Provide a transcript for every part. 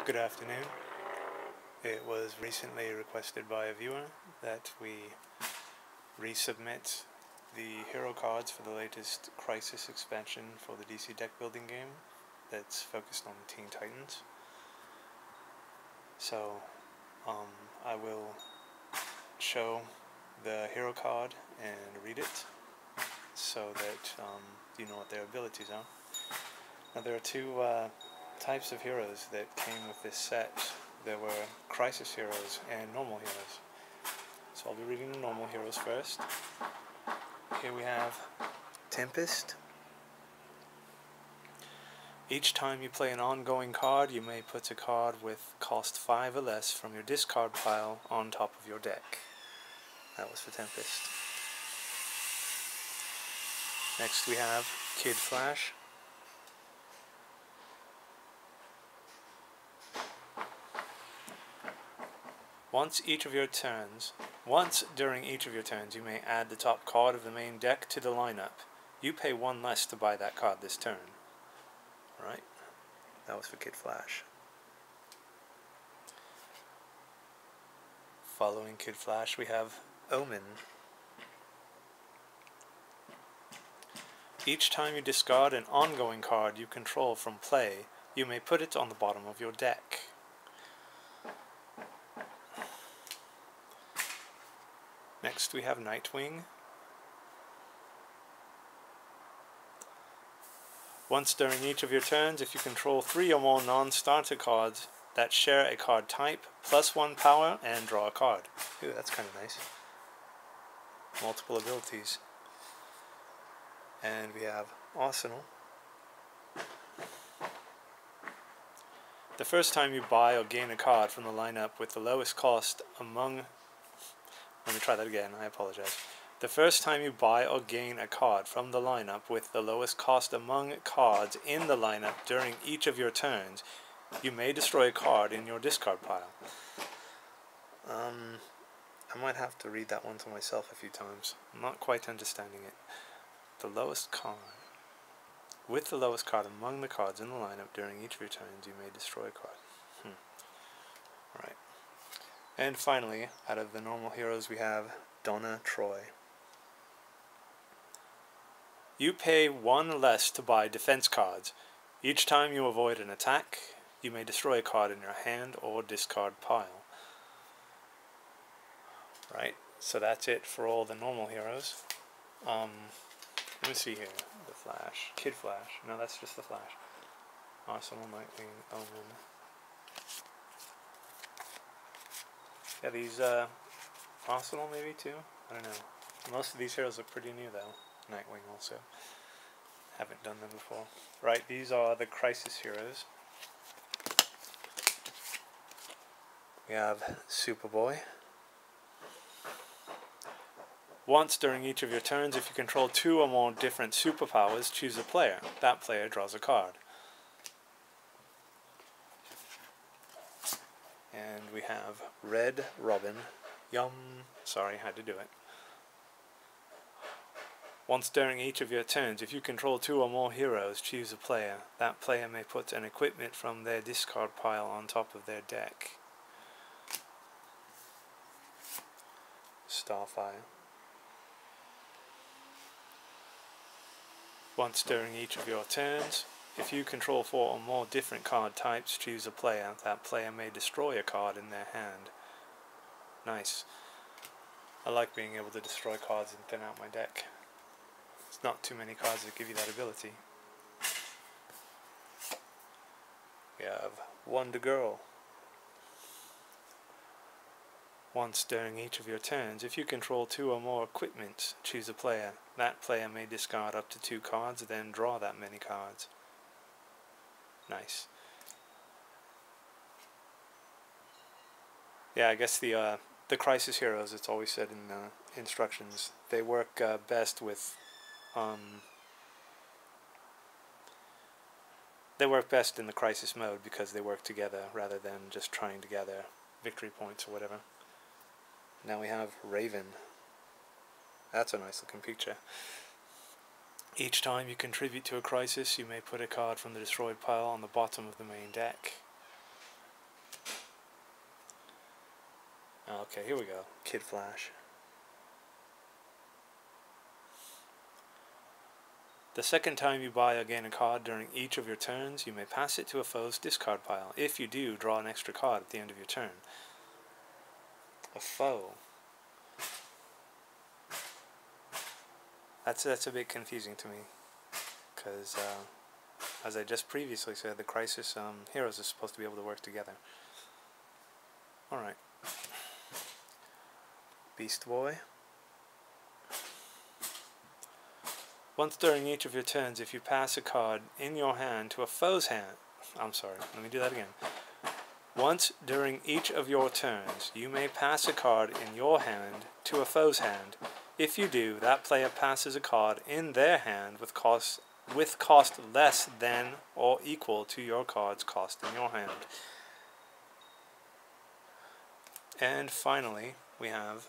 Good afternoon. It was recently requested by a viewer that we resubmit the hero cards for the latest Crisis expansion for the DC deck building game that's focused on Teen Titans. So I will show the hero card and read it so that you know what their abilities are. Now there are two types of heroes that came with this set. There were Crisis heroes and normal heroes. So I'll be reading the normal heroes first. Here we have Tempest. Each time you play an ongoing card, you may put a card with cost 5 or less from your discard pile on top of your deck. That was for Tempest. Next we have Kid Flash. Once during each of your turns, you may add the top card of the main deck to the lineup. You pay 1 less to buy that card this turn. Alright, that was for Kid Flash. Following Kid Flash, we have Omen. Each time you discard an ongoing card you control from play, you may put it on the bottom of your deck. Next we have Nightwing. Once during each of your turns, if you control 3 or more non-starter cards that share a card type, +1 power, and draw a card. Ooh, that's kind of nice. Multiple abilities. And we have Arsenal. The first time you buy or gain a card from the lineup with the lowest cost among... Let me try that again, I apologize. The first time you buy or gain a card from the lineup with the lowest cost among cards in the lineup during each of your turns, you may destroy a card in your discard pile. I might have to read that one to myself a few times. I'm not quite understanding it. The lowest card. With the lowest card among the cards in the lineup during each of your turns, you may destroy a card. Right. And finally, out of the normal heroes, we have Donna Troy. You pay 1 less to buy defense cards. Each time you avoid an attack, you may destroy a card in your hand or discard pile. Right, so that's it for all the normal heroes. Let me see here. The Flash. Kid Flash. No, that's just the Flash. Arsenal, Nightwing, Omen. Yeah, these, Arsenal maybe too? I don't know. Most of these heroes look pretty new though. Nightwing also. Haven't done them before. Right, these are the Crisis heroes. We have Superboy. Once during each of your turns, if you control 2 or more different superpowers, choose a player. That player draws a card. And we have Red Robin. Sorry, had to do it. Once during each of your turns, if you control 2 or more heroes, choose a player. That player may put an equipment from their discard pile on top of their deck. Starfire. Once during each of your turns, if you control 4 or more different card types, choose a player. That player may destroy a card in their hand. Nice. I like being able to destroy cards and thin out my deck. It's not too many cards that give you that ability. We have Wonder Girl. Once during each of your turns, if you control 2 or more equipment, choose a player. That player may discard up to 2 cards, then draw that many cards. Nice. Yeah, I guess the Crisis heroes, it's always said in the instructions, they work best with... they work best in the Crisis mode because they work together rather than just trying to gather victory points or whatever. Now we have Raven. That's a nice looking picture. Each time you contribute to a crisis, you may put a card from the destroyed pile on the bottom of the main deck. Okay, here we go. Kid Flash. The second time you buy or gain a card during each of your turns, you may pass it to a foe's discard pile. If you do, draw an extra card at the end of your turn. A foe. That's a bit confusing to me, because as I just previously said, the Crisis heroes are supposed to be able to work together. Alright. Beast Boy. Once during each of your turns, if you pass a card in your hand to a foe's hand... I'm sorry, let me do that again. Once during each of your turns, you may pass a card in your hand to a foe's hand. If you do, that player passes a card in their hand with cost less than or equal to your card's cost in your hand. And finally, we have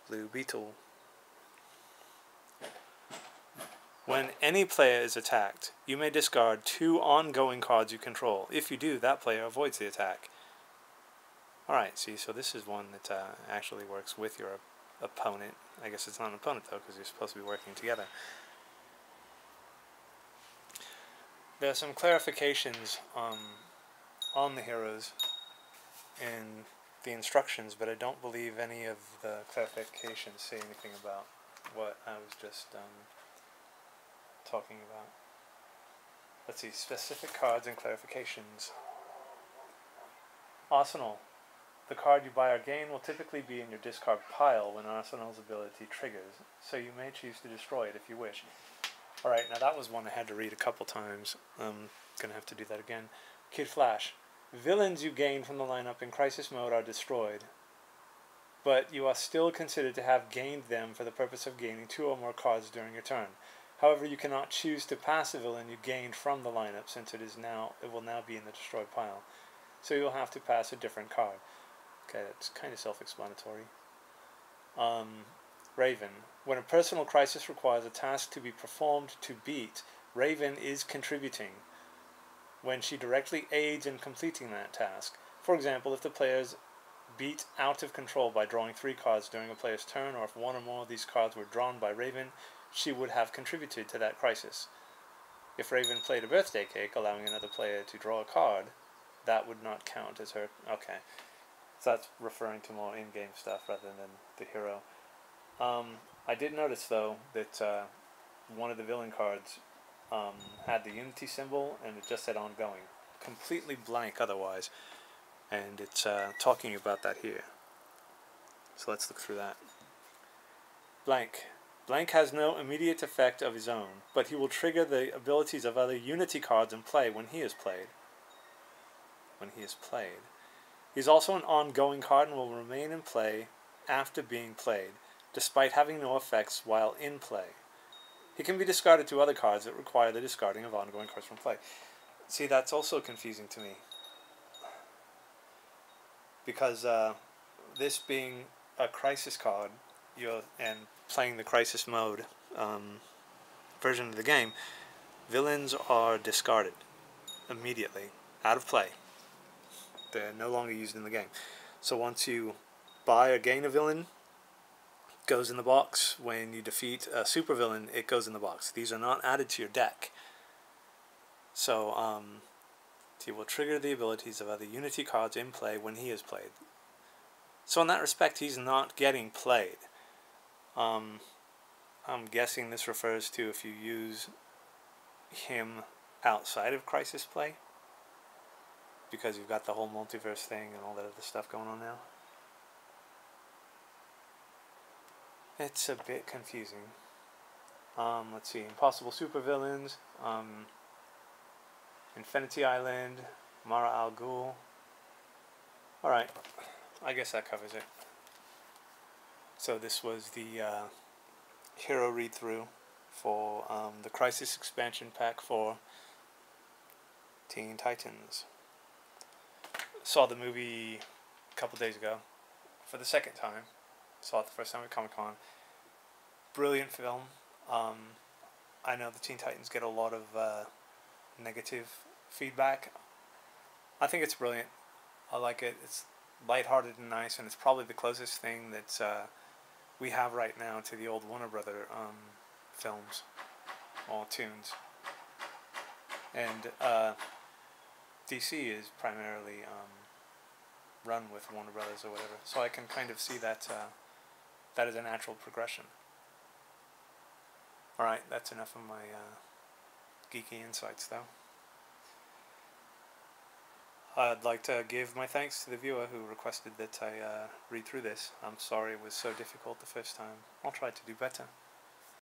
Blue Beetle. When any player is attacked, you may discard 2 ongoing cards you control. If you do, that player avoids the attack. Alright, see, so this is one that actually works with your opponent. I guess it's not an opponent, though, because you're supposed to be working together. There are some clarifications on the heroes in the instructions, but I don't believe any of the clarifications say anything about what I was just talking about. Let's see, specific cards and clarifications. Arsenal. The card you buy or gain will typically be in your discard pile when Arsenal's ability triggers, so you may choose to destroy it if you wish. Alright, now that was one I had to read a couple times. I'm going to have to do that again. Kid Flash. Villains you gain from the lineup in Crisis Mode are destroyed, but you are still considered to have gained them for the purpose of gaining 2 or more cards during your turn. However, you cannot choose to pass a villain you gained from the lineup, since it will now be in the destroyed pile. So you'll have to pass a different card. Okay, that's kind of self-explanatory. Raven. When a personal crisis requires a task to be performed to beat, Raven is contributing when she directly aids in completing that task. For example, if the player's beat out of control by drawing 3 cards during a player's turn, or if 1 or more of these cards were drawn by Raven, she would have contributed to that crisis. If Raven played a birthday cake, allowing another player to draw a card, that would not count as her... Okay. So that's referring to more in-game stuff rather than the hero. I did notice, though, that one of the villain cards had the Unity symbol, and it just said ongoing. Completely blank otherwise. And it's talking about that here. So let's look through that. Blank. Blank has no immediate effect of his own, but he will trigger the abilities of other Unity cards in play when he is played. He is also an ongoing card and will remain in play after being played, despite having no effects while in play. He can be discarded to other cards that require the discarding of ongoing cards from play. See, that's also confusing to me. Because this being a Crisis card, and playing the Crisis mode version of the game, villains are discarded immediately, out of play. They're no longer used in the game. So once you buy or gain a villain, it goes in the box. When you defeat a supervillain, it goes in the box. These are not added to your deck. So he will trigger the abilities of other Unity cards in play when he is played. So in that respect, he's not getting played. I'm guessing this refers to if you use him outside of Crisis play, because you've got the whole multiverse thing and all that other stuff going on now. It's a bit confusing. Let's see, Impossible Supervillains, Infinity Island, Mara Al Ghul. Alright, I guess that covers it. So this was the Hero Read-Thru for the Crisis expansion pack for Teen Titans. Saw the movie a couple days ago for the second time. Saw it the first time at Comic-Con. Brilliant film. I know the Teen Titans get a lot of negative feedback. I think it's brilliant. I like it. It's lighthearted and nice, and it's probably the closest thing that we have right now to the old Warner Brother films, all tunes. And DC is primarily run with Warner Brothers or whatever, so I can kind of see that that is a natural progression. Alright, that's enough of my geeky insights, though. I'd like to give my thanks to the viewer who requested that I read through this. I'm sorry it was so difficult the first time. I'll try to do better.